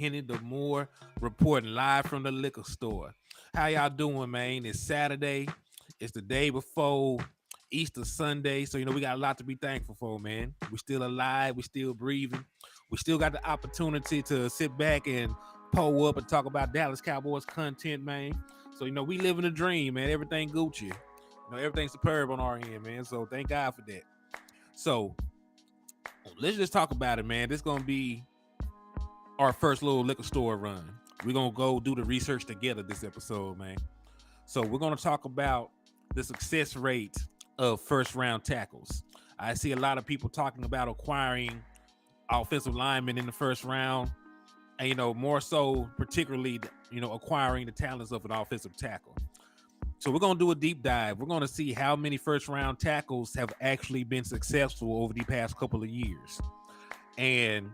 Hennythemoor reporting live from the liquor store. How y'all doing, man? It's Saturday. It's the day before Easter Sunday. So, we got a lot to be thankful for, man. We're still alive. We're still breathing. We still got the opportunity to sit back and pull up and talk about Dallas Cowboys content, man. So, we living a dream, man. Everything Gucci. Everything's superb on our end, man. So, thank God for that. So, let's just talk about it, man. This is going to be our first little liquor store run. We're going to go do the research together this episode, man. So we're going to talk about the success rate of first round tackles. I see a lot of people talking about acquiring offensive linemen in the first round, and more so particularly acquiring the talents of an offensive tackle. So we're going to do a deep dive. We're going to see how many first round tackles have actually been successful over the past couple of years. And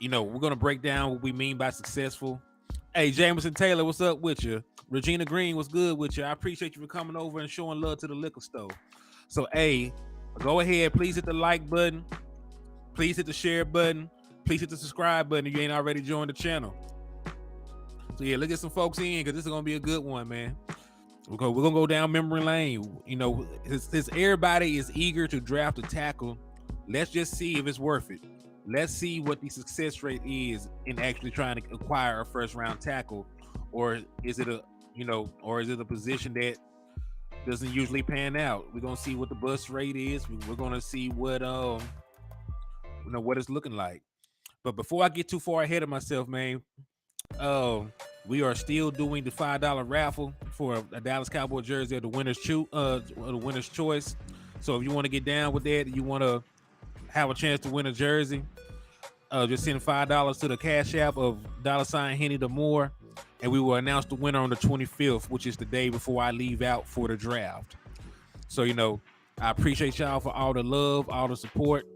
we're going to break down what we mean by successful. Hey, Jameson Taylor, what's up with you? Regina Green, what's good with you? I appreciate you for coming over and showing love to the liquor store. So, hey, go ahead. Please hit the like button. Please hit the share button. Please hit the subscribe button if you ain't already joined the channel. So, yeah, let's get some folks in because this is going to be a good one, man. We're going to go down memory lane. Since everybody is eager to draft a tackle, let's just see if it's worth it. Let's see what the success rate is in actually trying to acquire a first round tackle, or is it a position that doesn't usually pan out? We're gonna see what the bust rate is. We're gonna see what what it's looking like. But before I get too far ahead of myself, man, we are still doing the $5 raffle for a Dallas Cowboy jersey of the winner's choice. So if you want to get down with that, you want to have a chance to win a jersey, just send $5 to the Cash App of $Hennythemoor, and we will announce the winner on the 25th, which is the day before I leave out for the draft. So, I appreciate y'all for all the love, all the support,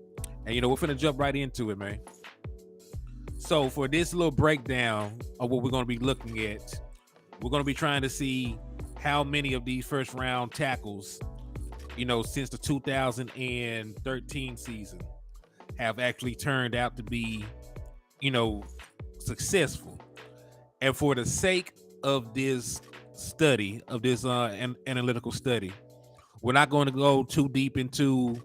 and, we're finna jump right into it, man. So for this little breakdown of what we're going to be looking at, we're going to be trying to see how many of these first round tackles since the 2013 season have actually turned out to be, successful. And for the sake of this study, of this analytical study, we're not going to go too deep into,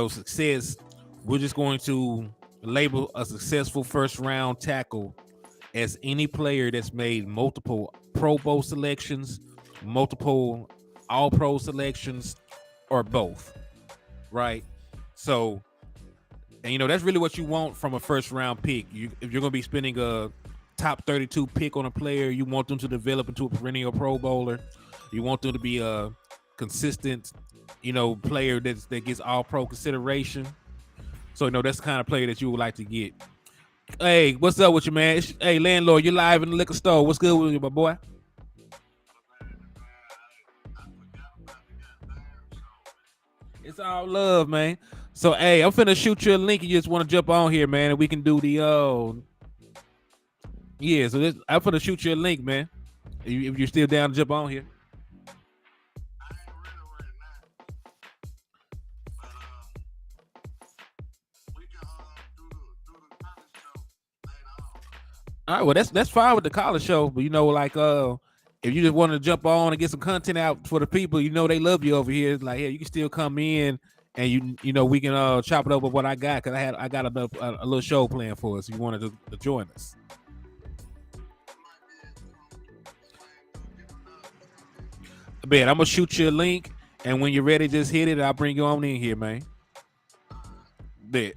success. We're just going to label a successful first round tackle as any player that's made multiple Pro Bowl selections, multiple All-Pro selections, or both, right? So, and that's really what you want from a first round pick. If you're going to be spending a top 32 pick on a player, you want them to develop into a perennial Pro Bowler. You want them to be a consistent, player that gets All-Pro consideration. So, that's the kind of player that you would like to get. Hey, what's up with you, man? Hey, landlord, you're live in the liquor store. What's good with you, my boy? It's all love, man. So, hey, I'm finna shoot you a link. You just want to jump on here, man, and we can do the yeah. So I'm finna shoot you a link, man. If you're still down to jump on here. All right, well that's fine with the college show, but if you just want to jump on and get some content out for the people, they love you over here. It's like, hey, you can still come in and we can chop it up with what I got, because I got a little show planned for us. If you wanted to join us. Bet I'm gonna shoot you a link, and when you're ready, just hit it. I'll bring you on in here, man. Bet.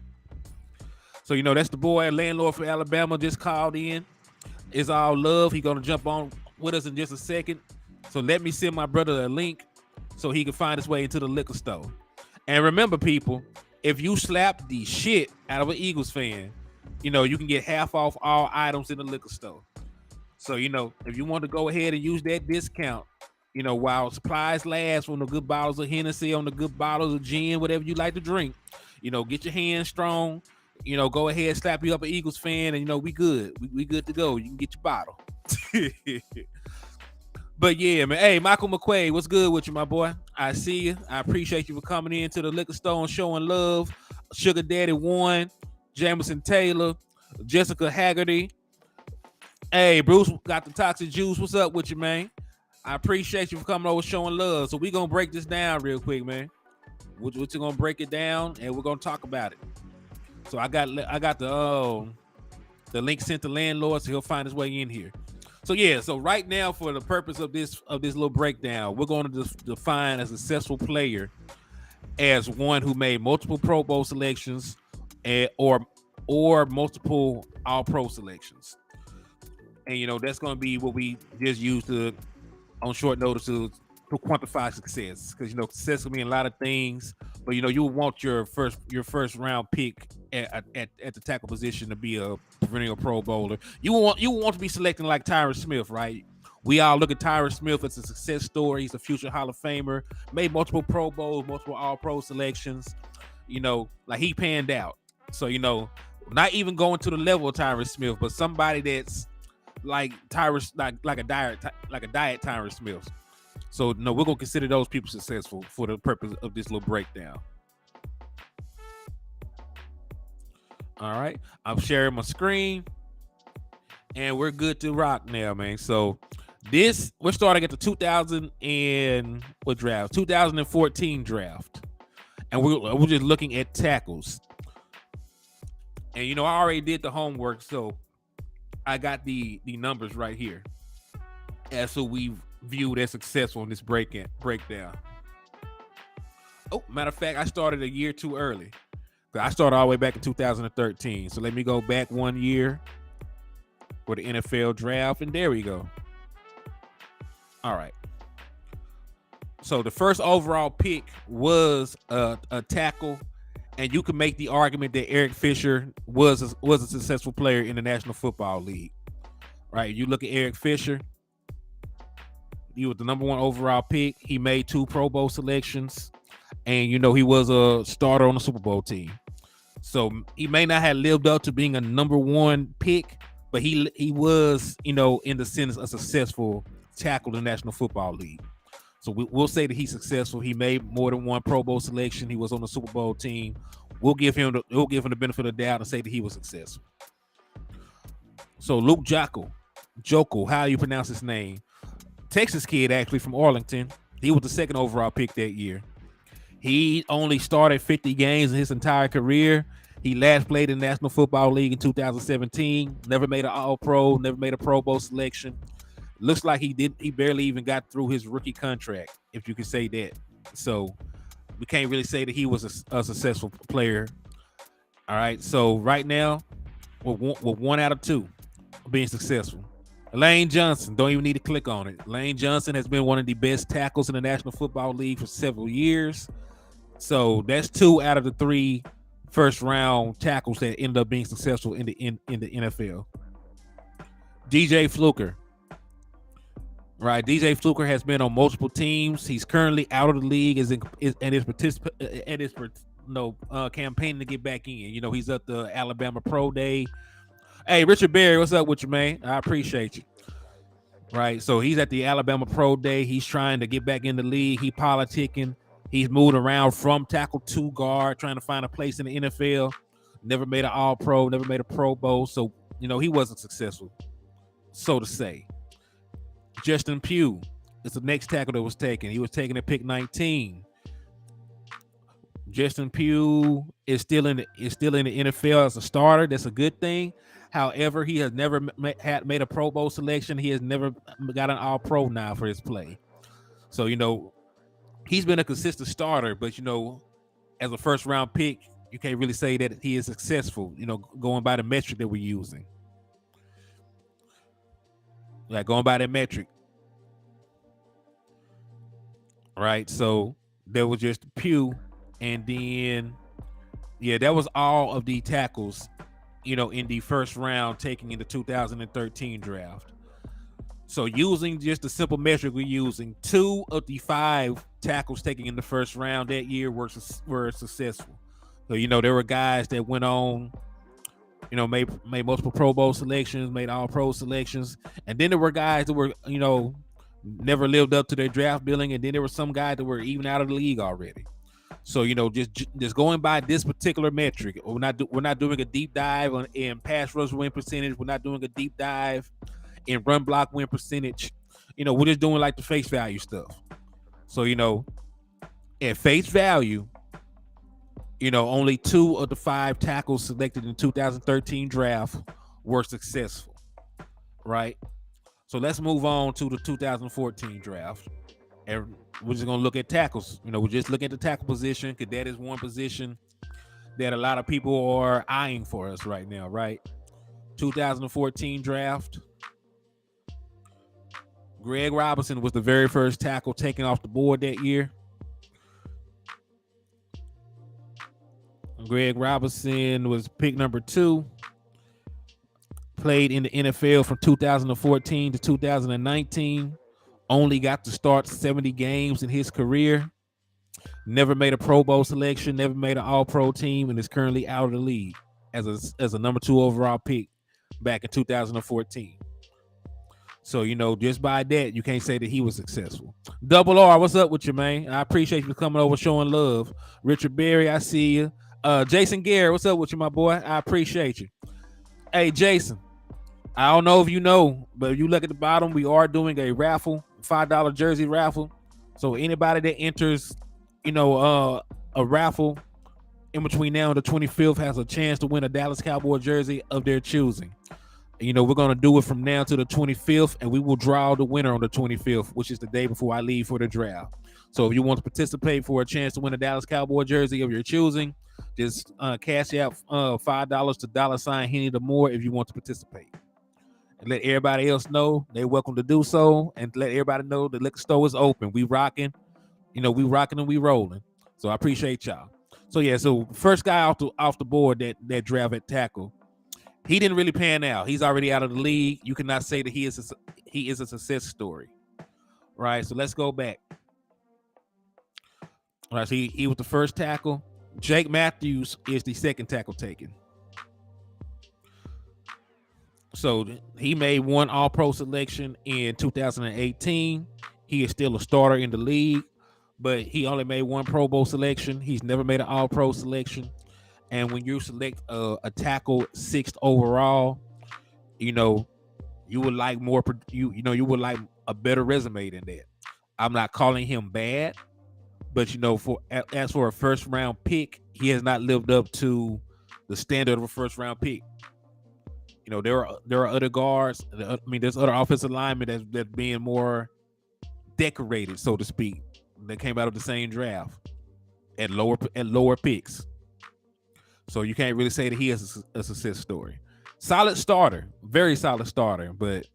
So that's the boy landlord from Alabama just called in. It's all love. He's gonna jump on with us in just a second. So let me send my brother a link so he can find his way into the liquor store. And remember, people, if you slap the shit out of an Eagles fan, you can get half off all items in the liquor store. So if you want to go ahead and use that discount, while supplies last, on the good bottles of Hennessy, on the good bottles of gin, whatever you like to drink, get your hands strong. Go ahead, slap you up an Eagles fan, and we good. We good to go. You can get your bottle. But yeah, man. Hey, Michael McQuaid, what's good with you, my boy? I see you. I appreciate you for coming into the liquor store and showing love. Sugar Daddy One, Jameson Taylor, Jessica Haggerty. Hey, Bruce got the toxic juice. What's up with you, man? I appreciate you for coming over showing love. So we gonna break this down real quick, man. We're gonna break it down and we're gonna talk about it. So I got the link sent to landlord, so he'll find his way in here. So yeah, so right now for the purpose of this little breakdown, we're going to define a successful player as one who made multiple Pro Bowl selections or multiple All Pro selections. And that's going to be what we just use on short notice to quantify success, because success will mean a lot of things, but you want your first round pick at the tackle position to be a perennial Pro Bowler. You want to be selecting like Tyron Smith, right? We all look at Tyron Smith as a success story. He's a future Hall of Famer, made multiple Pro Bowls, multiple All Pro selections. Like he panned out. So not even going to the level of Tyron Smith, but somebody that's like Tyron, like a diet Tyron Smith. So no, we're gonna consider those people successful for the purpose of this little breakdown. All right, I'm sharing my screen, and we're good to rock now, man. So we're starting at the 2014 draft, and we're just looking at tackles. And I already did the homework, so I got the numbers right here as who we've viewed as successful in this breakdown. Oh, matter of fact, I started a year too early. I started all the way back in 2013. So let me go back 1 year for the NFL draft, and there we go. All right. So the first overall pick was a tackle, and you can make the argument that Eric Fisher was a successful player in the National Football League. Right? You look at Eric Fisher. He was the number 1 overall pick. He made 2 Pro Bowl selections, and he was a starter on the Super Bowl team. So he may not have lived up to being a number 1 pick, but he was, in the sense, a successful tackle in the National Football League. So we'll say that he's successful. He made more than 1 Pro Bowl selection. He was on the Super Bowl team. We'll give him the benefit of the doubt and say that he was successful. So Luke Jocko, how do you pronounce his name? Texas kid, actually, from Arlington. He was the 2nd overall pick that year. He only started 50 games in his entire career. He last played in the National Football League in 2017. Never made an All-Pro, never made a Pro Bowl selection. Looks like he barely even got through his rookie contract, if you could say that. So we can't really say that he was a successful player. All right, so right now, we're 1 out of 2 being successful. Lane Johnson, don't even need to click on it. Lane Johnson has been one of the best tackles in the National Football League for several years. So that's 2 out of the 3 first-round tackles that ended up being successful in the NFL. DJ Fluker. Right, DJ Fluker has been on multiple teams. He's currently out of the league campaigning to get back in. He's at the Alabama Pro Day. Hey, Richard Berry, what's up with you, man? I appreciate you. Right, so he's at the Alabama Pro Day. He's trying to get back in the league. He politicking. He's moved around from tackle to guard, trying to find a place in the NFL. Never made an All-Pro, never made a Pro Bowl. So, he wasn't successful, so to say. Justin Pugh is the next tackle that was taken. He was taken at pick 19. Justin Pugh is still in the NFL as a starter. That's a good thing. However, he has never made a Pro Bowl selection. He has never got an All-Pro now for his play. So, he's been a consistent starter, but, as a first-round pick, you can't really say that he is successful, going by the metric that we're using. Like, going by that metric. Right, so there was just Pugh, and then, that was all of the tackles, in the first round taking in the 2013 draft. So using just the simple metric we're using, 2 of the 5 tackles taken in the first round that year were successful. So, there were guys that went on, made multiple Pro Bowl selections, made All-Pro selections. And then there were guys that were, never lived up to their draft billing. And then there were some guys that were even out of the league already. So just going by this particular metric, we're not doing a deep dive in pass rush win percentage. We're not doing a deep dive in run block win percentage. We're just doing like the face value stuff. So at face value, only 2 of the 5 tackles selected in 2013 draft were successful, right? So let's move on to the 2014 draft. And we're just going to look at tackles. We're just looking at the tackle position because that is one position that a lot of people are eyeing for us right now, right? 2014 draft. Greg Robinson was the very first tackle taken off the board that year. Greg Robinson was pick number 2. Played in the NFL from 2014 to 2019. Only got to start 70 games in his career. Never made a Pro Bowl selection. Never made an All-Pro team, and is currently out of the league as a number 2 overall pick back in 2014. So, just by that, you can't say that he was successful. Double R, what's up with you, man? I appreciate you coming over, showing love. Richard Berry, I see you. Jason Garrett, what's up with you, my boy? I appreciate you. Hey, Jason, I don't know if you know, but if you look at the bottom, we are doing a raffle, $5 jersey raffle. So anybody that enters, a raffle in between now and the 25th has a chance to win a Dallas Cowboy jersey of their choosing. We're going to do it from now to the 25th, and we will draw the winner on the 25th, which is the day before I leave for the draft. So if you want to participate for a chance to win a Dallas Cowboy jersey of your choosing, just cash out $5 to $Hennythemoor if you want to participate. And let everybody else know they're welcome to do so, and let everybody know the liquor store is open. We rocking, we rocking and we rolling. So I appreciate y'all. So yeah, so first guy off the board that draft at tackle, he didn't really pan out. He's already out of the league. You cannot say that he is a success story, right? So let's go back. All right, so he was the first tackle. Jake Matthews is the second tackle taken. So he made one All-Pro selection in 2018. He is still a starter in the league, but he only made one Pro Bowl selection. He's never made an All-Pro selection. And when you select a tackle 6th overall, you would like more. You would like a better resume than that. I'm not calling him bad, but as for a first round pick, he has not lived up to the standard of a first round pick. There are other guards. There's other offensive linemen that's being more decorated, so to speak. That came out of the same draft at lower picks. So you can't really say that he is a success story. Solid starter, very solid starter, but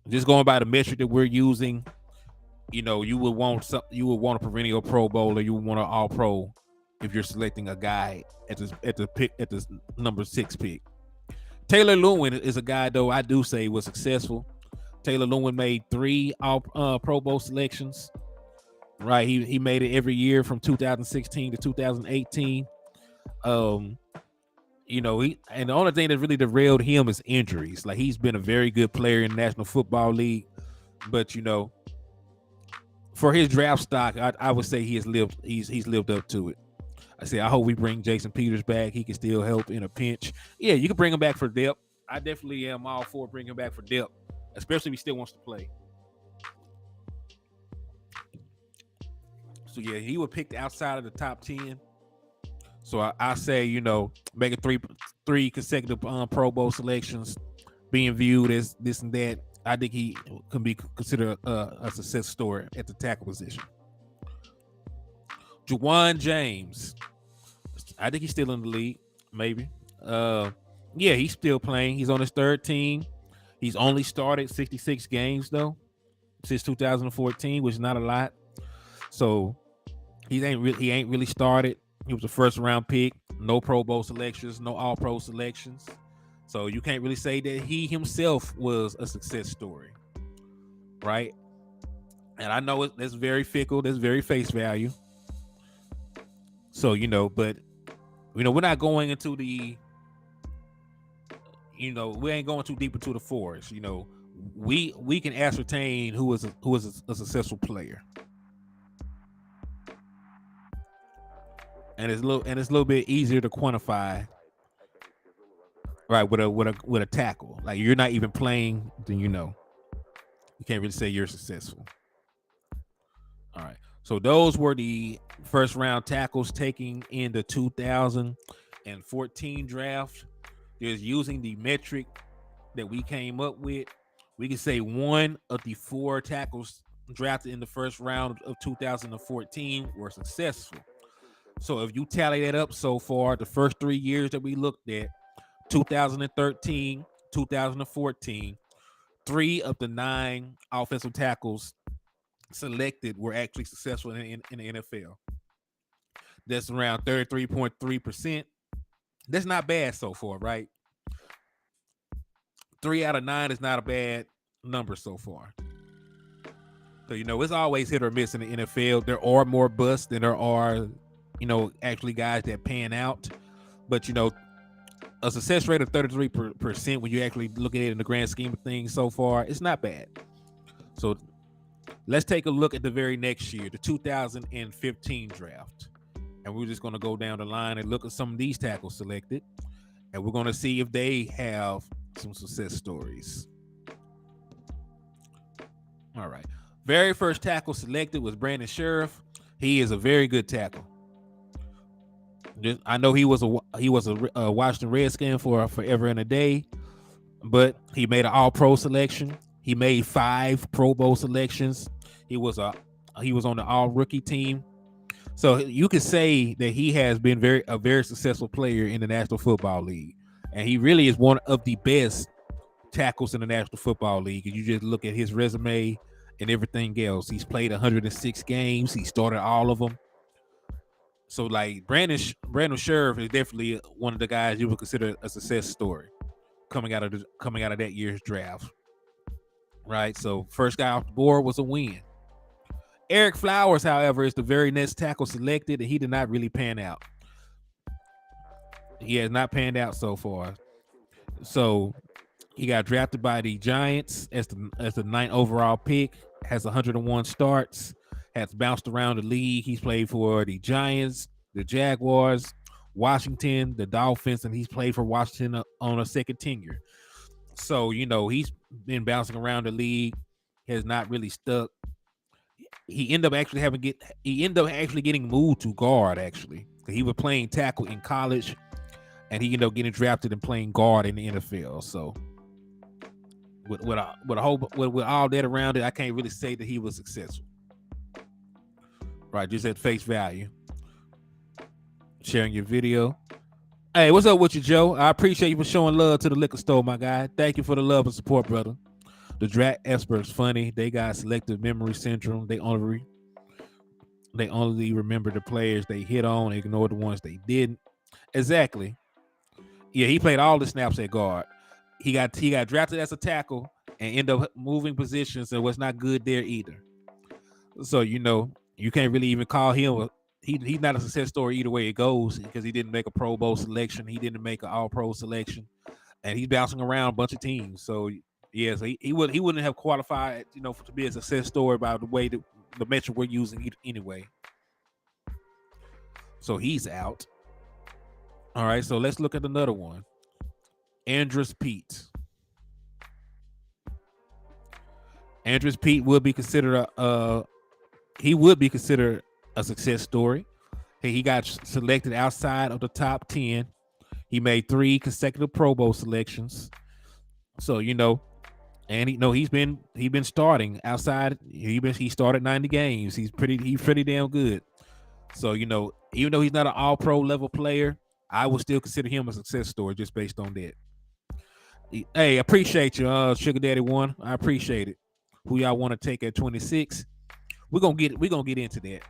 just going by the metric that we're using, you would want a perennial Pro Bowler, you would want an All-Pro if you're selecting a guy at the number 6 pick. Taylor Lewin is a guy, though, I do say was successful. Taylor Lewin made 3 Pro Bowl selections. Right, he made it every year from 2016 to 2018. And the only thing that really derailed him is injuries. Like, he's been a very good player in the National Football League, but for his draft stock, I would say he's lived up to it. I hope we bring Jason Peters back. He can still help in a pinch. Yeah, you can bring him back for depth. I definitely am all for bringing him back for depth, especially if he still wants to play. So yeah, he was picked outside of the top 10. So I say, making three consecutive Pro Bowl selections, being viewed as this and that, I think he can be considered a success story at the tackle position. Juwan James, I think he's still in the league, maybe. Yeah, he's still playing. He's on his 3rd team. He's only started 66 games, though, since 2014, which is not a lot. So he ain't really started. He was a first round pick, no Pro Bowl selections, no All Pro selections. So you can't really say that he himself was a success story, right? And I know that's very fickle. That's very face value. So, but, we're not going into the, we ain't going too deep into the forest. We can ascertain who is a successful player. and it's a little bit easier to quantify, right? With a tackle, like you're not even playing, then you can't really say you're successful. All right. So those were the first round tackles taking in the 2014 draft. Just using the metric that we came up with, we can say one of the 4 tackles drafted in the first round of 2014 were successful. So if you tally that up so far, the first 3 years that we looked at, 2013, 2014, 3 of the 9 offensive tackles selected were actually successful in the NFL. That's around 33.3%. That's not bad so far, right? 3 out of 9 is not a bad number so far. So, it's always hit or miss in the NFL. There are more busts than there are, actually guys that pan out. But, a success rate of 33% when you actually look at it in the grand scheme of things so far, it's not bad. So let's take a look at the very next year, the 2015 draft. And we're just going to go down the line and look at some of these tackles selected. And we're going to see if they have some success stories. All right. Very first tackle selected was Brandon Sheriff. He is a very good tackle. I know he was a Washington Redskin for forever and a day, but he made an All-Pro selection. He made 5 Pro Bowl selections. He was on the All-Rookie team. So you could say that he has been a very successful player in the National Football League, and he really is one of the best tackles in the National Football League. If you just look at his resume and everything else, he's played 106 games. He started all of them. So like Brandon Sheriff is definitely one of the guys you would consider a success story coming out of that year's draft. Right. So first guy off the board was a win. Eric Flowers, however, is the very next tackle selected, and he did not really pan out. He has not panned out so far. So he got drafted by the Giants as the 9th overall pick, has 101 starts, has bounced around the league. He's played for the Giants, the Jaguars, Washington, the Dolphins, and he's played for Washington on a second tenure. So, he's been bouncing around the league, has not really stuck. He ended up actually getting moved to guard, actually. He was playing tackle in college, and he ended up getting drafted and playing guard in the NFL. So with all that around it, I can't really say that he was successful. Right, just at face value. Sharing your video. Hey, what's up with you, Joe? I appreciate you for showing love to the liquor store, my guy. Thank you for the love and support, brother. The draft experts funny. They got selective memory syndrome. They only remember the players they hit on, ignore the ones they didn't. Exactly. Yeah, he played all the snaps at guard. He got drafted as a tackle and ended up moving positions and was not good there either. So you can't really even call him he's not a success story either way it goes, because he didn't make a Pro Bowl selection, he didn't make an All-Pro selection, and he's bouncing around a bunch of teams. So yeah, so he wouldn't have qualified, to be a success story by the way that the metric we're using anyway. So he's out. All right, so let's look at another one. Andrus Peat. Andrus Peat would be considered a success story. He got selected outside of the top 10. He made 3 consecutive Pro Bowl selections. So and he's been starting outside. He started 90 games. He's pretty damn good. So even though he's not an All-Pro level player, I would still consider him a success story just based on that. Hey, appreciate you, Sugar Daddy One. I appreciate it. Who y'all want to take at 26? We're gonna get into that.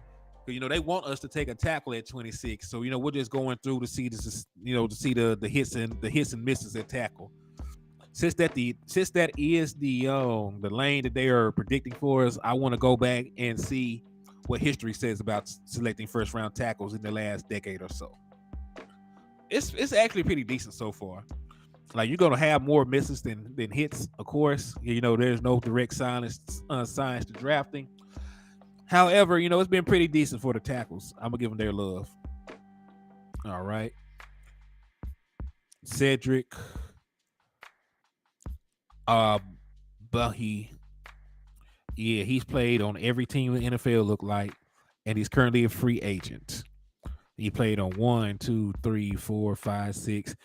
They want us to take a tackle at 26. So we're just going through to see this, to see the hits and misses at tackle. Since that is the lane that they are predicting for us, I want to go back and see what history says about selecting first round tackles in the last decade or so. It's actually pretty decent so far. Like, you're gonna have more misses than hits, of course. There's no direct science to drafting. However, it's been pretty decent for the tackles. I'm gonna give them their love. All right. Cedric uh Bucky. Yeah, he's played on every team in the NFL look like, and he's currently a free agent. He played on 1, 2, 3, 4, 5, 6.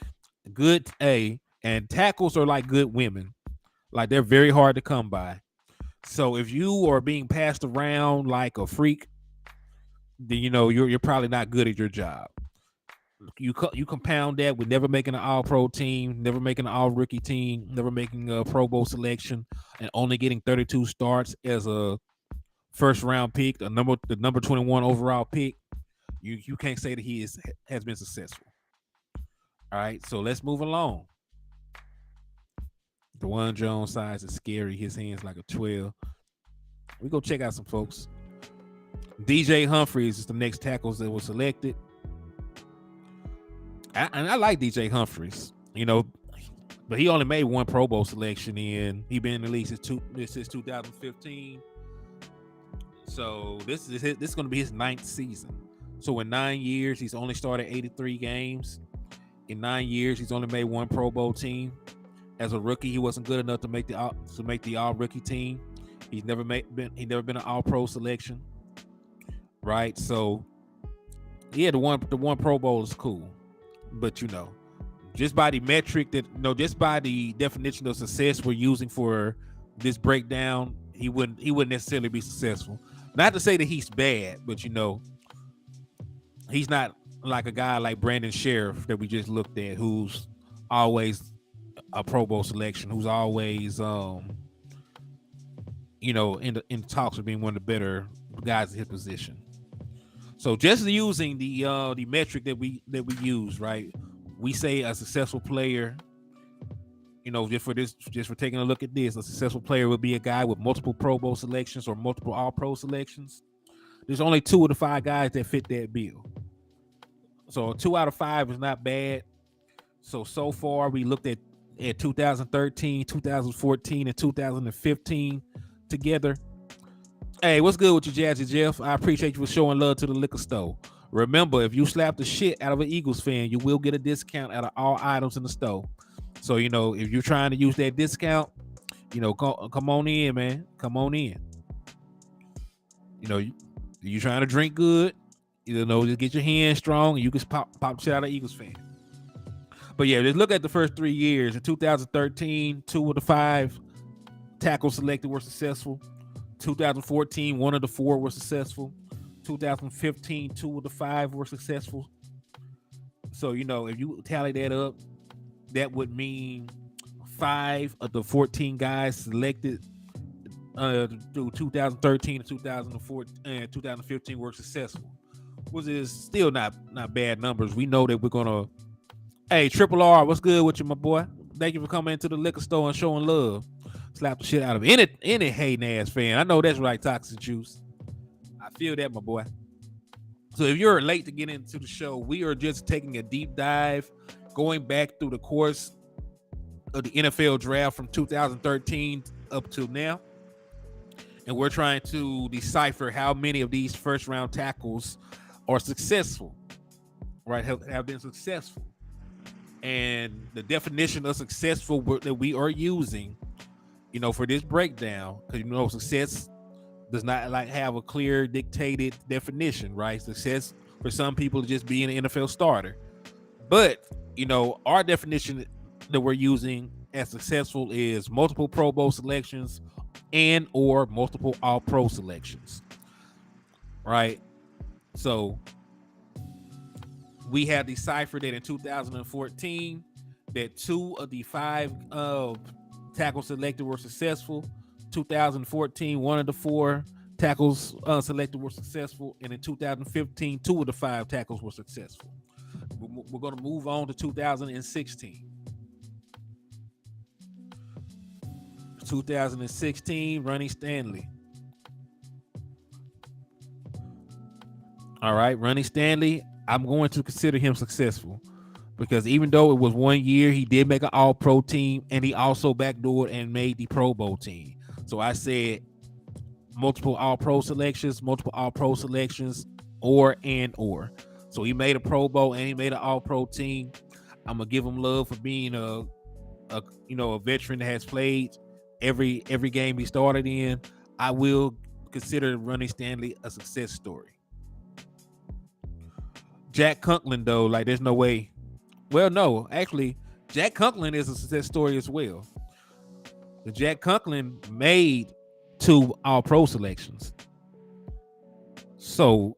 Good and tackles are like good women. Like they're very hard to come by. So if you are being passed around like a freak, then you're probably not good at your job. You compound that with never making an All Pro team, never making an All Rookie team, never making a Pro Bowl selection, and only getting 32 starts as a first round pick, the number 21 overall pick. You can't say that he has been successful. All right, so let's move along. DeJuan Jones size is scary. His hands like a 12. We go check out some folks. DJ Humphries is the next tackles that was selected. I like DJ Humphries, but he only made one Pro Bowl selection in. He been in the league since 2015. So this is going to be his 9th season. So in 9 years, he's only started 83 games. In 9 years, he's only made one Pro Bowl team. As a rookie, he wasn't good enough to make the All Rookie team. He's never been an All Pro selection, right? So yeah, the one Pro Bowl is cool, but just by the metric just by the definition of success we're using for this breakdown, he wouldn't necessarily be successful. Not to say that he's bad, but he's not like a guy like Brandon Sheriff that we just looked at, who's always a Pro Bowl selection, who's always in the talks of being one of the better guys in his position. So just using the metric that we use, right? We say a successful player, just for taking a look at this, a successful player would be a guy with multiple Pro Bowl selections or multiple All Pro selections. There's only 2 of the 5 guys that fit that bill. So 2 out of 5 is not bad. So far we looked at 2013, 2014, and 2015 together. Hey, what's good with you, Jazzy Jeff? I appreciate you for showing love to the liquor store. Remember, if you slap the shit out of an Eagles fan, you will get a discount out of all items in the store. So, if you're trying to use that discount, come on in, man. Come on in. You trying to drink good, just get your hands strong and you can pop shit out of Eagles fan. But yeah, just look at the first 3 years. In 2013, 2 of the 5 tackles selected were successful. 2014, 1 of the 4 were successful. 2015, 2 of the 5 were successful. So, if you tally that up, that would mean 5 of the 14 guys selected through 2013 to 2014 and 2015 were successful. Which is still not bad numbers. We know that we're gonna. Hey, Triple R, what's good with you, my boy? Thank you for coming into the liquor store and showing love. Slap the shit out of any hating ass fan. I know that's right, Toxic Juice. I feel that, my boy. So if you're late to get into the show, we are just taking a deep dive, going back through the course of the NFL draft from 2013 up till now. And we're trying to decipher how many of these first round tackles are successful, right? Have been successful. And the definition of successful that we are using, for this breakdown, because success does not have a clear dictated definition, right? Success for some people is just being an NFL starter. But, our definition that we're using as successful is multiple Pro Bowl selections and or multiple All Pro selections, right? So we have deciphered that in 2014 that 2 of the 5 tackles selected were successful. 2014, 1 of the 4 tackles selected were successful. And in 2015, 2 of the 5 tackles were successful. We're going to move on to 2016. 2016, Ronnie Stanley. All right, Ronnie Stanley, I'm going to consider him successful because even though it was 1 year, he did make an All-Pro team, and he also backdoored and made the Pro Bowl team. So I said multiple All-Pro selections, or. So he made a Pro Bowl and he made an All-Pro team. I'm gonna give him love for being a veteran that has played every game he started in. I will consider Ronnie Stanley a success story. Jack Conklin, though, like there's no way. Well, no, actually, Jack Conklin is a success story as well. The Jack Conklin made 2 All-Pro selections. So,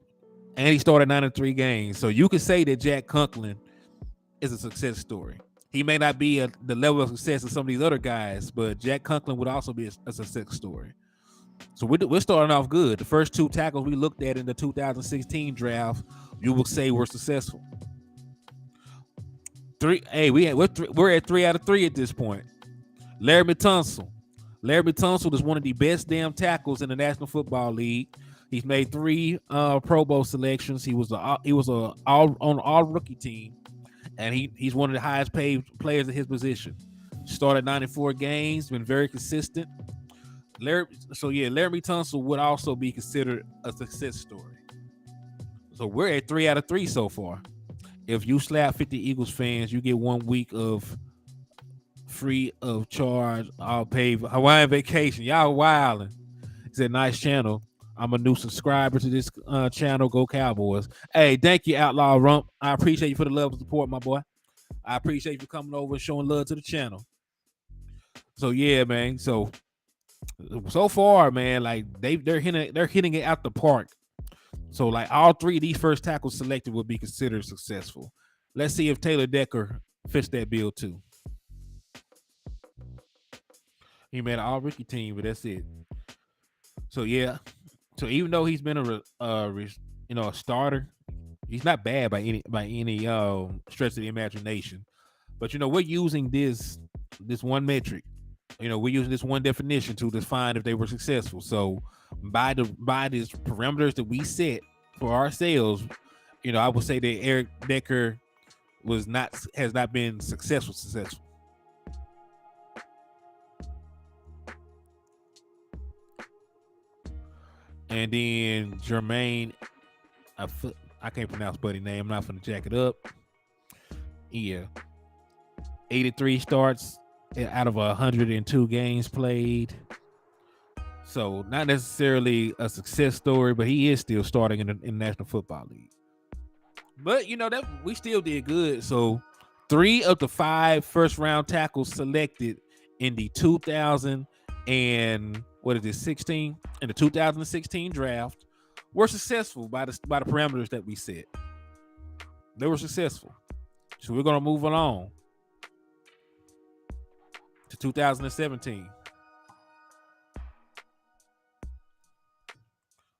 and he started 93 games. So you could say that Jack Conklin is a success story. He may not be the level of success of some of these other guys, but Jack Conklin would also be a success story. So we're starting off good. The first 2 tackles we looked at in the 2016 draft, you would say were successful. We're at 3 out of 3 at this point. Laremy Tunsil. Laremy Tunsil is one of the best damn tackles in the National Football League. He's made 3 Pro Bowl selections. He was on all rookie team, and he's one of the highest paid players at his position. Started 94 games, been very consistent. Laremy Tunsil would also be considered a success story. So we're at 3 out of 3 so far. If you slap 50 Eagles fans, you get 1 week of free of charge, all paid Hawaiian vacation. Y'all wilding. It's a nice channel. I'm a new subscriber to this channel. Go Cowboys. Hey, thank you, Outlaw Rump. I appreciate you for the love and support, my boy. I appreciate you coming over and showing love to the channel. So yeah, man. So far, man, like they're hitting it out the park. So like all 3 of these first tackles selected will be considered successful. Let's see if Taylor Decker fits that bill too. He made an all-rookie team, but that's it. So yeah. So even though he's been a starter, he's not bad by any stretch of the imagination. But we're using this one metric. We're using this one definition to define if they were successful. So by these parameters that we set for ourselves, I would say that Eric Decker has not been successful. And then Jermaine, I can't pronounce buddy name. I'm not going to jack it up. Yeah. 83 starts out of 102 games played. So not necessarily a success story, but he is still starting in the National Football League. But that we still did good. So 3 of the 5 first round tackles selected in the 16 in the 2016 draft were successful by the parameters that we set. They were successful. So we're gonna move along to 2017.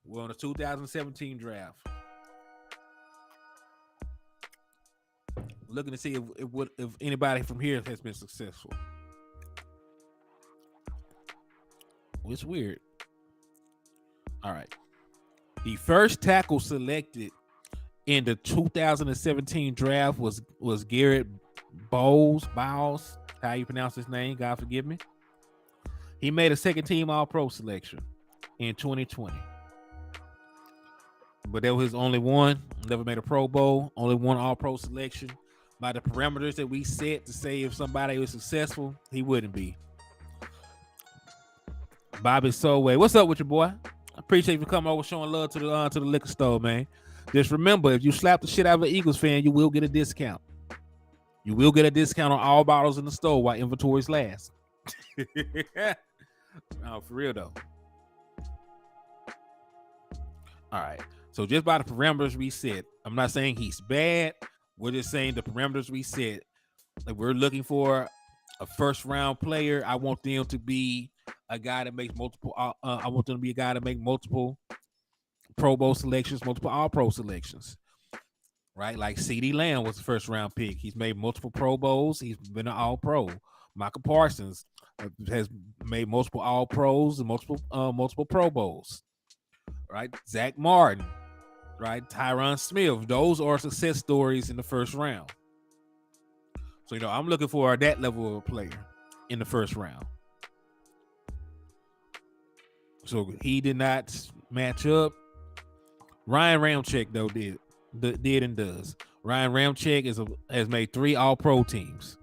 We're on the 2017 draft. Looking to see if anybody from here has been successful. It's weird. All right. The first tackle selected in the 2017 draft was Garrett Bowles. How you pronounce his name? God forgive me. He made a second team All-Pro selection in 2020. But that was his only one. Never made a Pro Bowl. Only one All-Pro selection. By the parameters that we set to say if somebody was successful, he wouldn't be. Bobby Solway, what's up with you, boy? I appreciate you coming over, showing love to the liquor store, man. Just remember, if you slap the shit out of an Eagles fan, you will get a discount. You will get a discount on all bottles in the store while inventories last. No, for real though. All right. So just by the parameters we set, I'm not saying he's bad. We're just saying the parameters we set. Like we're looking for a first round player. I want them to be a guy that makes multiple. I want them to be a guy that make multiple Pro Bowl selections, multiple All Pro selections. Right, like CeeDee Lamb was the first round pick. He's made multiple Pro Bowls. He's been an All Pro. Michael Parsons has made multiple All Pros and multiple Pro Bowls. Right, Zach Martin. Right, Tyron Smith. Those are success stories in the first round. So I'm looking for that level of player in the first round. So he did not match up. Ryan Ramczyk though did. did and does. Ryan Ramczyk has made 3 All-Pro teams.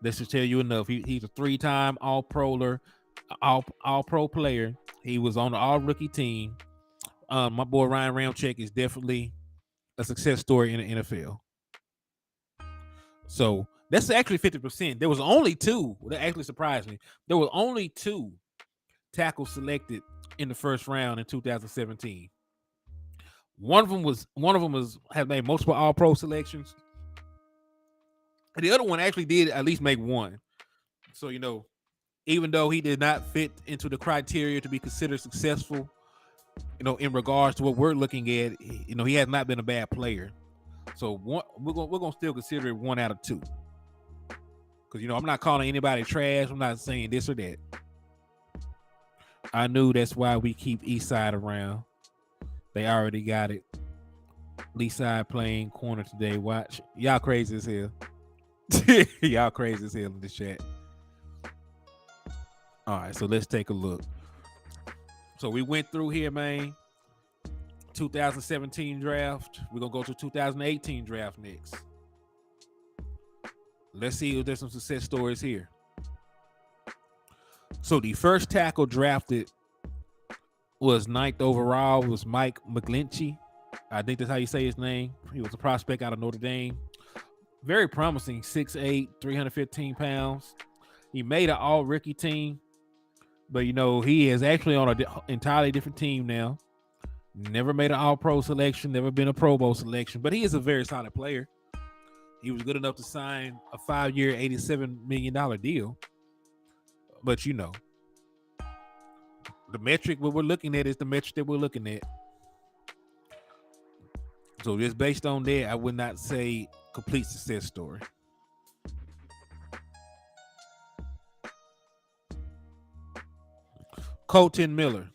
That should tell you enough. He's a 3-time All-Proler, All-Pro player. He was on the All-Rookie team. My boy Ryan Ramczyk is definitely a success story in the NFL. So that's actually 50%. There was only 2. That actually surprised me. There were only 2 tackles selected in the first round in 2017. One of them have made multiple All-Pro selections. And the other one actually did at least make one. So, even though he did not fit into the criteria to be considered successful, in regards to what we're looking at, he has not been a bad player. So we're gonna still consider it 1 out of 2. Because I'm not calling anybody trash. I'm not saying this or that. I knew that's why we keep Eastside around. They already got it. Eastside playing corner today. Watch. Y'all crazy as hell. Y'all crazy as hell in the chat. All right, so let's take a look. So we went through here, man. 2017 draft. We're going to go to 2018 draft next. Let's see if there's some success stories here. So the first tackle drafted was 9th overall. It was Mike McGlinchey. I think that's how you say his name. He was a prospect out of Notre Dame. Very promising, 6'8", 315 pounds. He made an all-rookie team. But, he is actually on an entirely different team now. Never made an all-pro selection, never been a Pro Bowl selection. But he is a very solid player. He was good enough to sign a 5-year, $87 million deal. But, the metric what we're looking at is the metric that we're looking at. So just based on that, I would not say complete success story. Colton Miller.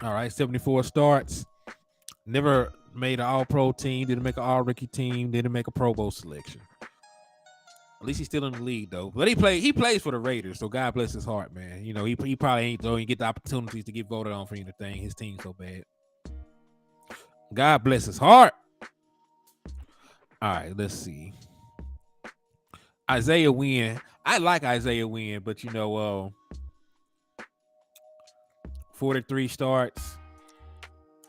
All right, 74 starts. Never made an all-pro team, didn't make an all-rookie team, didn't make a Pro Bowl selection. At least he's still in the league, though. But he plays for the Raiders, so God bless his heart, man. He probably don't get the opportunities to get voted on for anything. His team's so bad. God bless his heart. All right, let's see. Isaiah Wynn. I like Isaiah Wynn, but 43 starts.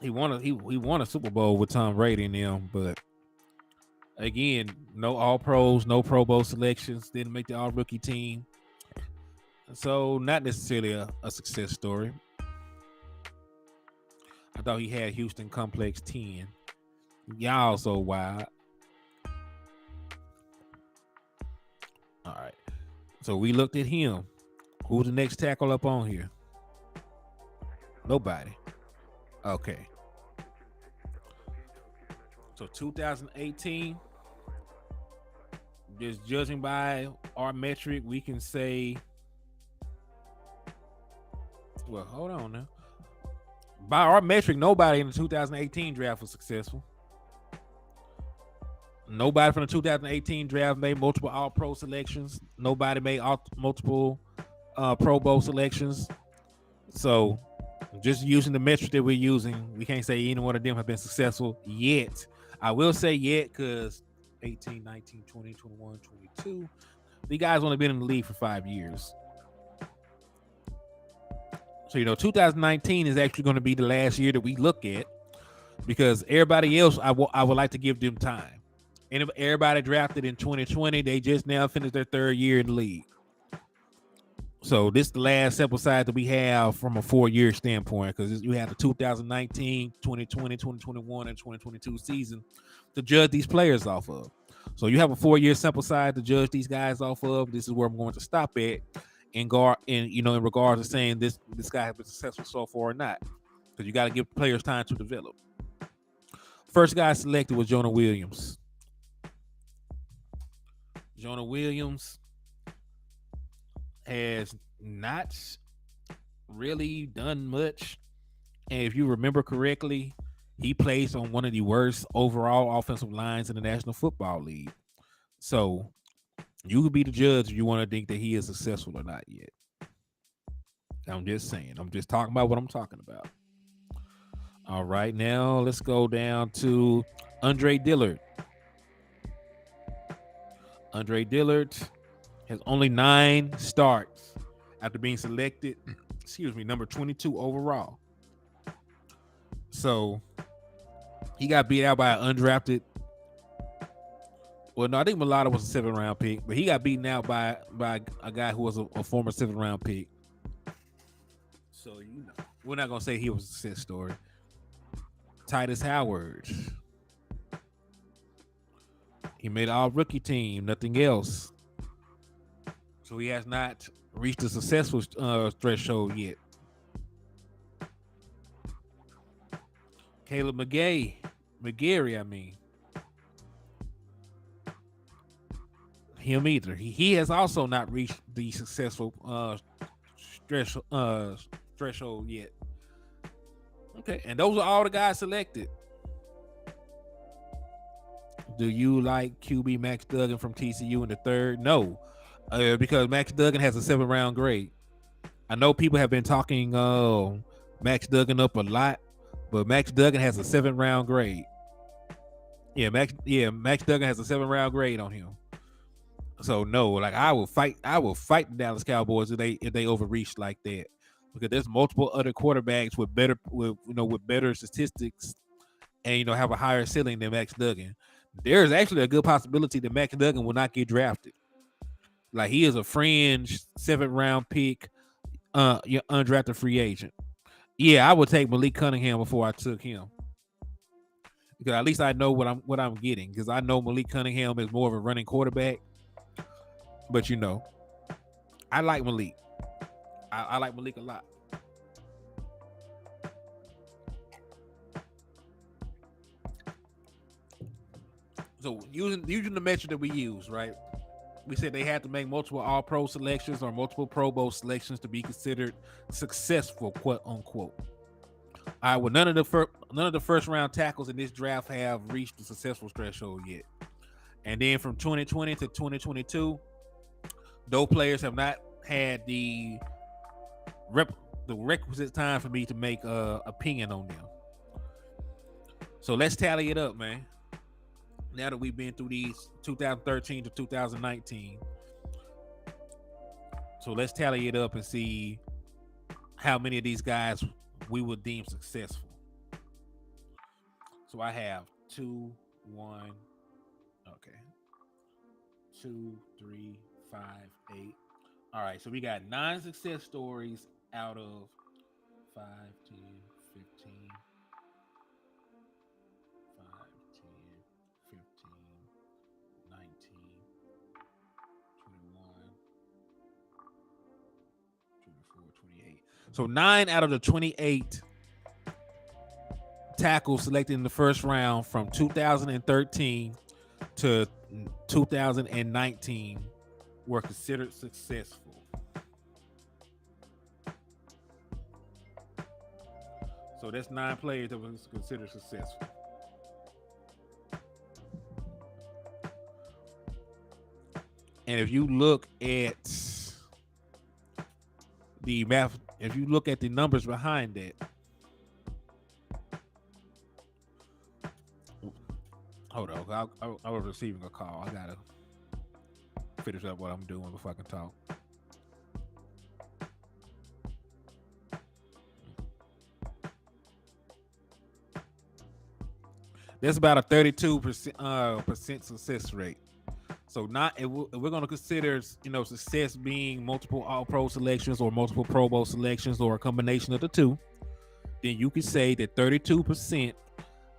He won a Super Bowl with Tom Brady and them, but again, no All Pros, no Pro Bowl selections, didn't make the All Rookie team. So not necessarily a success story. I thought he had Houston Complex 10. Y'all so wild. All right. So we looked at him. Who's the next tackle up on here? Nobody. Okay. So 2018, just judging by our metric, we can say, well, hold on now. By our metric, nobody in the 2018 draft was successful. Nobody from the 2018 draft made multiple All-Pro selections. Nobody made multiple Pro Bowl selections. So just using the metric that we're using, we can't say any one of them have been successful yet. I will say yet because 18, 19, 20, 21, 22, the guys only been in the league for 5 years. So, 2019 is actually going to be the last year that we look at because everybody else, I would like to give them time. And if everybody drafted in 2020, they just now finished their 3rd year in the league. So this is the last sample size that we have from a 4-year standpoint because you have the 2019, 2020, 2021, and 2022 season to judge these players off of. So you have a 4-year sample size to judge these guys off of. This is where I'm going to stop at in regards to saying this guy has been successful so far or not, because you got to give players time to develop. First guy selected was Jonah Williams. Jonah Williams has not really done much. And if you remember correctly, He plays on one of the worst overall offensive lines in the National Football League. So you could be the judge if you want to think that he is successful or not yet. I'm just saying. I'm just talking about what I'm talking about. All right, now let's go down to Andre Dillard. Andre Dillard has only 9 starts after being selected, number 22 overall. So he got beat out by an undrafted. Well, no, I think Mulatto was a 7th round pick, but he got beaten out by a guy who was a former 7th round pick. So we're not gonna say he was a success story. Titus Howard. He made an all rookie team, nothing else. So he has not reached a successful threshold yet. Caleb McGarry, I mean. Him either. He has also not reached the successful threshold yet. Okay, and those are all the guys selected. Do you like QB Max Duggan from TCU in the 3rd? No, because Max Duggan has a 7th round grade. I know people have been talking Max Duggan up a lot, but Max Duggan has a 7th round grade. Max Duggan has a 7th round grade on him. So no, like I will fight the Dallas Cowboys if they overreach like that, because there's multiple other quarterbacks with better statistics and have a higher ceiling than Max Duggan. There's actually a good possibility that Max Duggan will not get drafted. Like he is a fringe 7th round pick, undrafted free agent. Yeah, I would take Malik Cunningham before I took him, because at least I know what I'm getting. Because I know Malik Cunningham is more of a running quarterback. But I like Malik. I like Malik a lot. So using the metric that we use, right? We said they had to make multiple All-Pro selections or multiple Pro Bowl selections to be considered successful, quote unquote. All right. Well, none of the first round tackles in this draft have reached the successful threshold yet. And then from 2020 to 2022. Those players have not had the requisite time for me to make an opinion on them. So let's tally it up, man. Now that we've been through these 2013 to 2019. So let's tally it up and see how many of these guys we would deem successful. So I have 2, 1, okay. 2, 3, 5, 8. All right, so we got 9 success stories out of 5, 10, 15, 5, 10, 15, 19, 21, 24, 28. So 9 out of the 28 tackles selected in the first round from 2013 to 2019 were considered successful. So that's 9 players that was considered successful. And if you look at the math, if you look at the numbers behind that, hold on, I was receiving a call. I gotta finish up what I'm doing before I can talk. There's about a 32% success rate. So if we're going to consider, success being multiple All-Pro selections or multiple Pro Bowl selections or a combination of the two, then you could say that 32%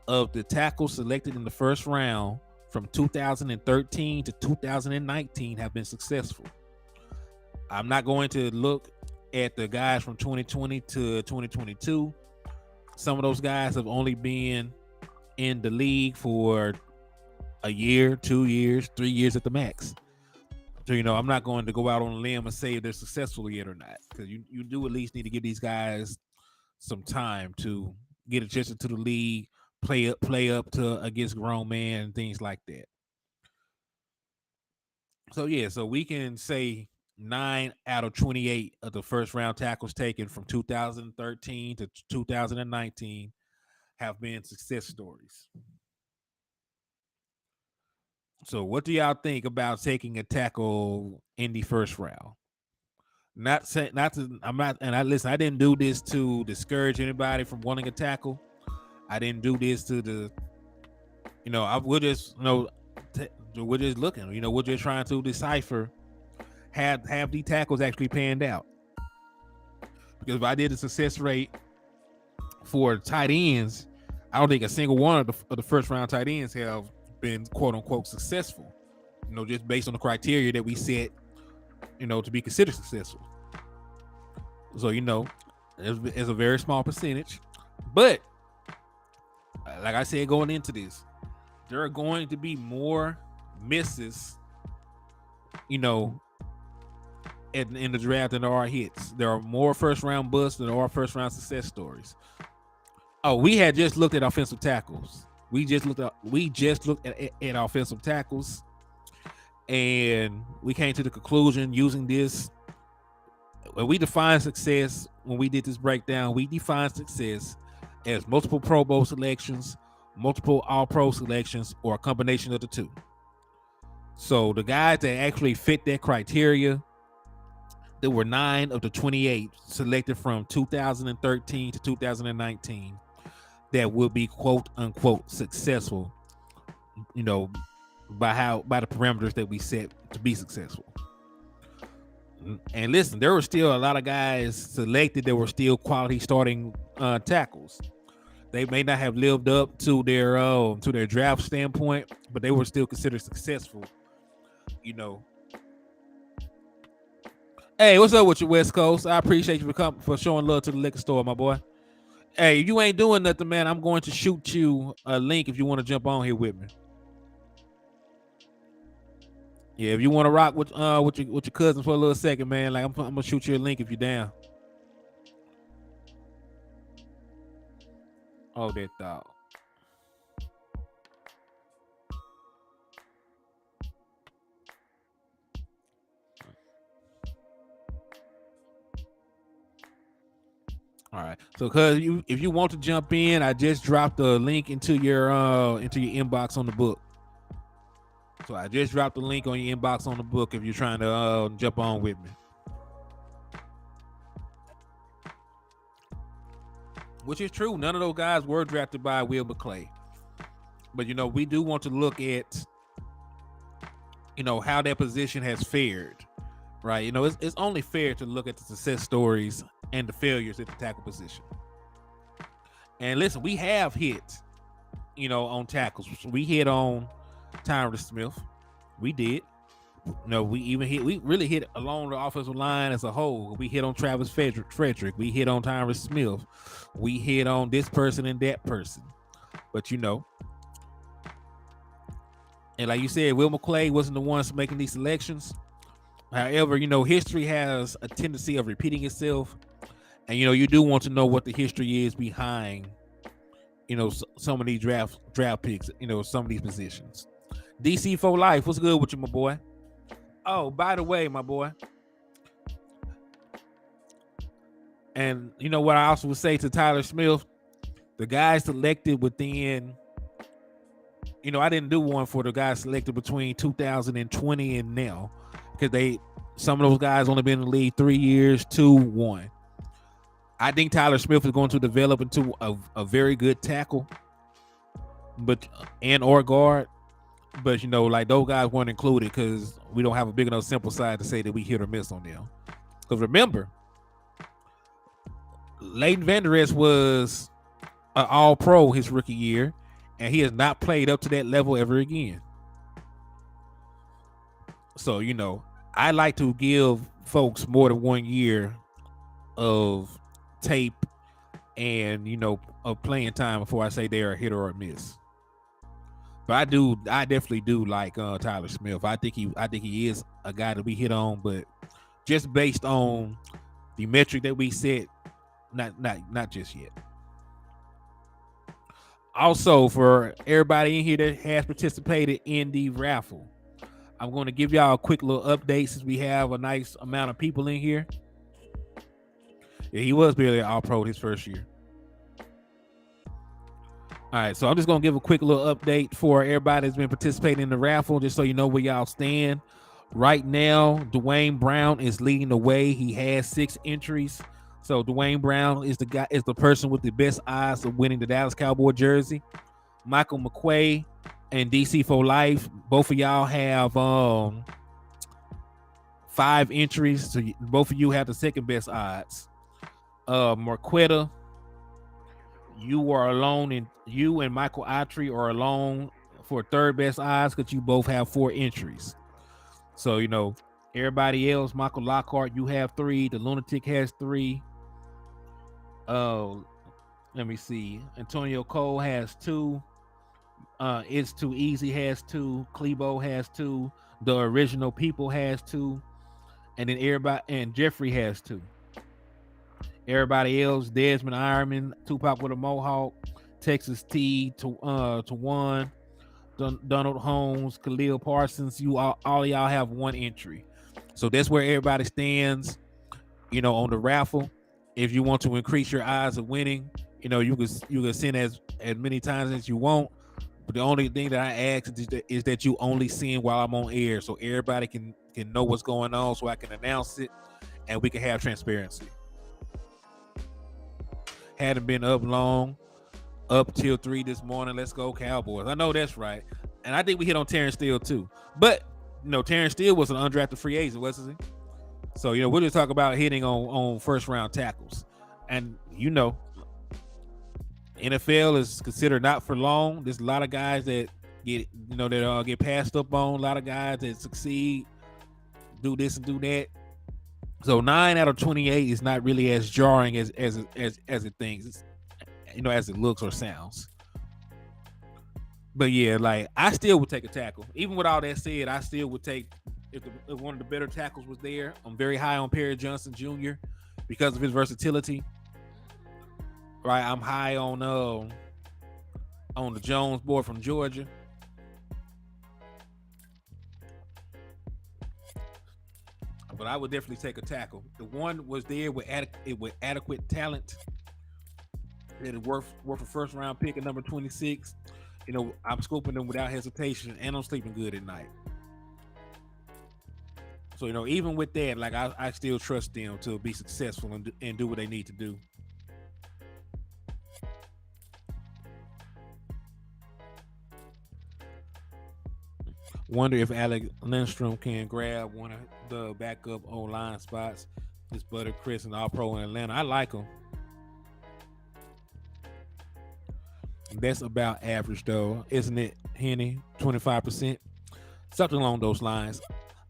of the tackles selected in the first round from 2013 to 2019 have been successful. I'm not going to look at the guys from 2020 to 2022. Some of those guys have only been in the league for a year, 2 years, 3 years at the max. So, I'm not going to go out on a limb and say if they're successful yet or not, because you do at least need to give these guys some time to get adjusted to the league, play up to against grown man and things like that. So yeah, so we can say 9 out of 28 of the first round tackles taken from 2013 to 2019 have been success stories. So what do y'all think about taking a tackle in the first round? Not say, not to, I'm not, and I listen. I didn't do this to discourage anybody from wanting a tackle. I didn't do this we're just, we're just looking. We're just trying to decipher have the tackles actually panned out. Because if I did the success rate for tight ends, I don't think a single one of the first round tight ends have been quote unquote successful. Just based on the criteria that we set, to be considered successful. So it's a very small percentage, but like I said, going into this, there are going to be more misses, in the draft than there are hits. There are more first round busts than there are first round success stories. Oh, we had just looked at offensive tackles. We just looked at offensive tackles, and we came to the conclusion using this. When we define success, when we did this breakdown, we defined success as multiple Pro Bowl selections, multiple All-Pro selections, or a combination of the two. So the guys that actually fit that criteria, there were 9 of the 28 selected from 2013 to 2019 that will be quote unquote successful, by the parameters that we set to be successful. And listen, there were still a lot of guys selected that were still quality starting tackles. They may not have lived up to their draft standpoint, but they were still considered successful. Hey, what's up with you, West Coast? I appreciate you for showing love to the liquor store, my boy. Hey, you ain't doing nothing, man. I'm going to shoot you a link if you want to jump on here with me. Yeah, if you want to rock with your cousin for a little second, man, like I'm gonna shoot you a link if you're down. Oh, that thought. All right. So, if you want to jump in, I just dropped a link into your inbox on the book. So I just dropped the link on your inbox on the book if you're trying to jump on with me. Which is true. None of those guys were drafted by Will McClay. But, we do want to look at, how that position has fared, right? It's only fair to look at the success stories and the failures at the tackle position. And listen, we have hit, on tackles. We hit on Tyron Smith. We did. We really hit along the offensive line as a whole. We hit on Travis Frederick. We hit on Tyron Smith. We hit on this person and that person. But and like you said, Will McClay wasn't the ones making these selections. However, history has a tendency of repeating itself. And, you do want to know what the history is behind, some of these draft picks, some of these positions. DC for life. What's good with you, my boy? Oh, by the way, my boy. And what I also would say to Tyler Smith, the guys selected within, I didn't do one for the guys selected between 2020 and now, because some of those guys only been in the league 3 years, 1. I think Tyler Smith is going to develop into a very good tackle, or guard. But like those guys weren't included because we don't have a big enough sample size to say that we hit or miss on them. Because remember, Leighton Vander Esch was an All-Pro his rookie year, and he has not played up to that level ever again. So I like to give folks more than 1 year of tape and of playing time before I say they're a hit or a miss. But I definitely do like Tyler Smith. I think he is a guy that we hit on, but just based on the metric that we set, not just yet. Also, for everybody in here that has participated in the raffle, I'm going to give y'all a quick little update since we have a nice amount of people in here. Yeah, he was barely all pro his first year. All right, so I'm just gonna give a quick little update for everybody that's been participating in the raffle, just so you know where y'all stand. Right now, Dwayne Brown is leading the way. He has 6 entries. So Dwayne Brown is the person with the best odds of winning the Dallas Cowboy jersey. Michael McQuay and DC for Life, both of y'all have 5 entries. So both of you have the second best odds. Marquetta, you are alone, and you and Michael Autry are alone for third best odds because you both have 4 entries. So, you know, everybody else, Michael Lockhart, you have 3. The Lunatic has 3. Let me see. Antonio Cole has 2. It's Too Easy has 2. Klebo has 2. The Original People has 2. And then everybody, and Jeffrey has 2. Everybody else, Desmond Ironman, Tupac with a Mohawk, Texas T to 1, Donald Holmes, Khalil Parsons. You all of y'all have 1 entry. So that's where everybody stands, you know, on the raffle. If you want to increase your odds of winning, you know, you can send as many times as you want. But the only thing that I ask is that you only send while I'm on air, so everybody can know what's going on, so I can announce it and we can have transparency. Hadn't been up long, up till 3 this morning. Let's go Cowboys. I know that's right. And I think we hit on Terrence Steele too. But, you know, Terrence Steele was an undrafted free agent, wasn't he? So, you know, we'll just talk about hitting on first round tackles. And, you know, NFL is considered not for long. There's a lot of guys that get passed up on. A lot of guys that succeed, do this and do that. So 9 out of 28 is not really as jarring as it thinks, you know, as it looks or sounds. But yeah, like I still would take a tackle. Even with all that said, I still would take if one of the better tackles was there. I'm very high on Perry Johnson Jr. because of his versatility. Right, I'm high on the Jones boy from Georgia. But I would definitely take a tackle. The one was there with adequate talent that is worth a first round pick at number 26. You know, I'm scoping them without hesitation, and I'm sleeping good at night. So, you know, even with that, like I still trust them to be successful and do what they need to do. Wonder if Alec Lindstrom can grab one of the backup O-line spots. This Butter Chris and All Pro in Atlanta. I like him. That's about average, though, isn't it, Henny? 25%, something along those lines.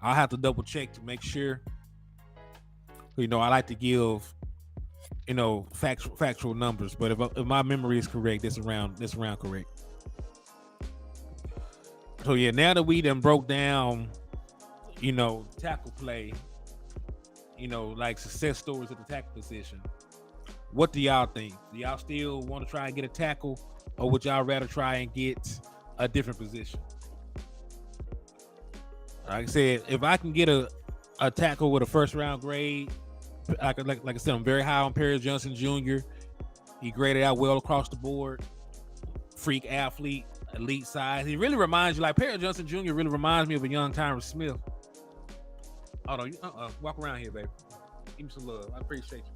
I'll have to double check to make sure. You know, I like to give, you know, factual numbers, but if my memory is correct, that's around correct. So yeah, now that we done broke down, you know, tackle play, you know, like success stories at the tackle position, what do y'all think? Do y'all still want to try and get a tackle, or would y'all rather try and get a different position? Like I said, if I can get a tackle with a first round grade, like I said, I'm very high on Perry Johnson Jr. He graded out well across the board. Freak athlete, elite size. He really reminds you, like Perry Johnson Jr. really reminds me of a young Tyron Smith. Oh no, walk around here, baby. Give me some love. I appreciate you.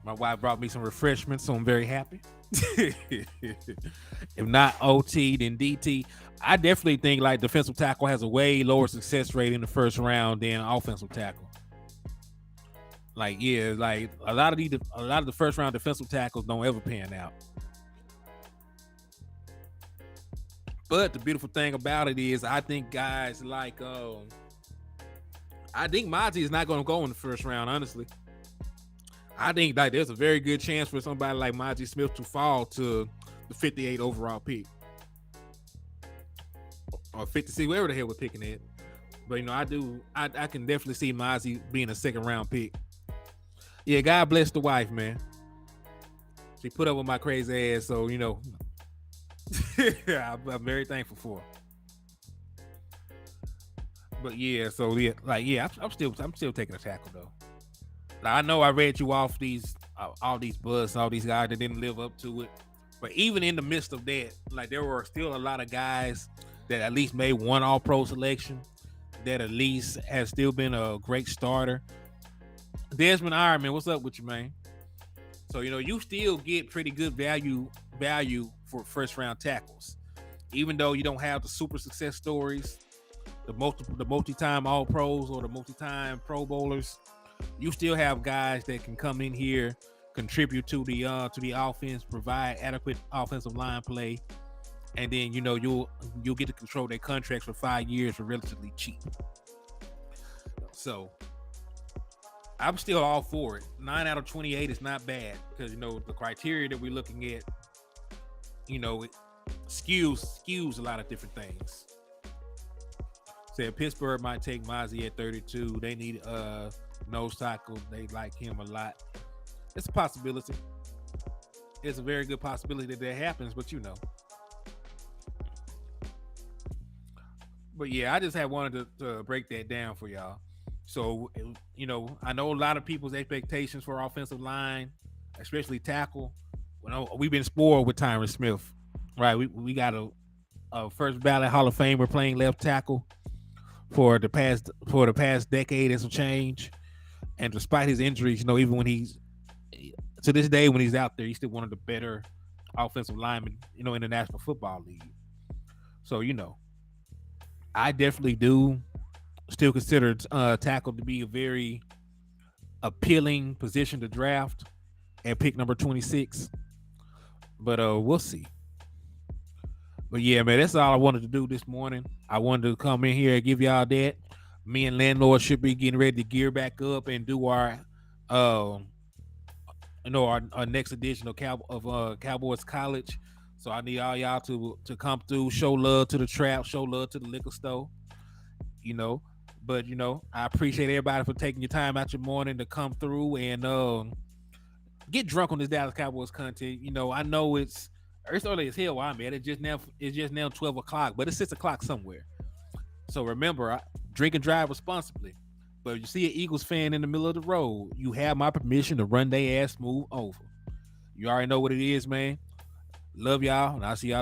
My wife brought me some refreshments, so I'm very happy. If not OT, then DT. I definitely think like defensive tackle has a way lower success rate in the first round than offensive tackle. Like, yeah, like a lot of the first round defensive tackles don't ever pan out. But the beautiful thing about it is, I think guys like, I think Monty is not going to go in the first round. Honestly, I think like there's a very good chance for somebody like Monty Smith to fall to the 58 overall pick or 56, wherever the hell we're picking it. But you know, I can definitely see Mozzie being a second round pick. Yeah, God bless the wife, man. She put up with my crazy ass, so I'm very thankful for her. But yeah, so yeah, like yeah, I'm still taking a tackle though. Like, I know I read you off these all these buzz, all these guys that didn't live up to it. But even in the midst of that, like there were still a lot of guys that at least made one All Pro selection, that at least has still been a great starter. Desmond Ironman, what's up with you, man? So you still get pretty good value for first round tackles, even though you don't have the super success stories, the multi-time All Pros or the multi-time Pro Bowlers. You still have guys that can come in here, contribute to the offense, provide adequate offensive line play, and then you'll get to control their contracts for 5 years for relatively cheap. So I'm still all for it. 9 out of 28 is not bad because the criteria that we're looking at, it skews a lot of different things. Said Pittsburgh might take Mozzie at 32. They need nose tackle. They like him a lot. It's a possibility. It's a very good possibility that happens, but But yeah, I just had wanted to break that down for y'all. So, I know a lot of people's expectations for offensive line, especially tackle. We've been spoiled with Tyron Smith, right? We got a first ballot Hall of Famer playing left tackle for the past decade and some change. And despite his injuries, even when he's to this day when he's out there, he's still one of the better offensive linemen, in the National Football League. So, I definitely do still consider tackle to be a very appealing position to draft at pick number 26. But we'll see. But yeah, man, that's all I wanted to do this morning. I wanted to come in here and give y'all that. Me and Landlord should be getting ready to gear back up and do our our next edition of Cowboys College. So I need all y'all to come through, show love to the trap, show love to the liquor store. But I appreciate everybody for taking your time out your morning to come through and get drunk on this Dallas Cowboys content. I know it's early as hell where I'm at. It's just now 12 o'clock, but it's 6 o'clock somewhere. So remember, drink and drive responsibly. But if you see an Eagles fan in the middle of the road, you have my permission to run their ass smooth over. You already know what it is, man. Love y'all, and I'll see y'all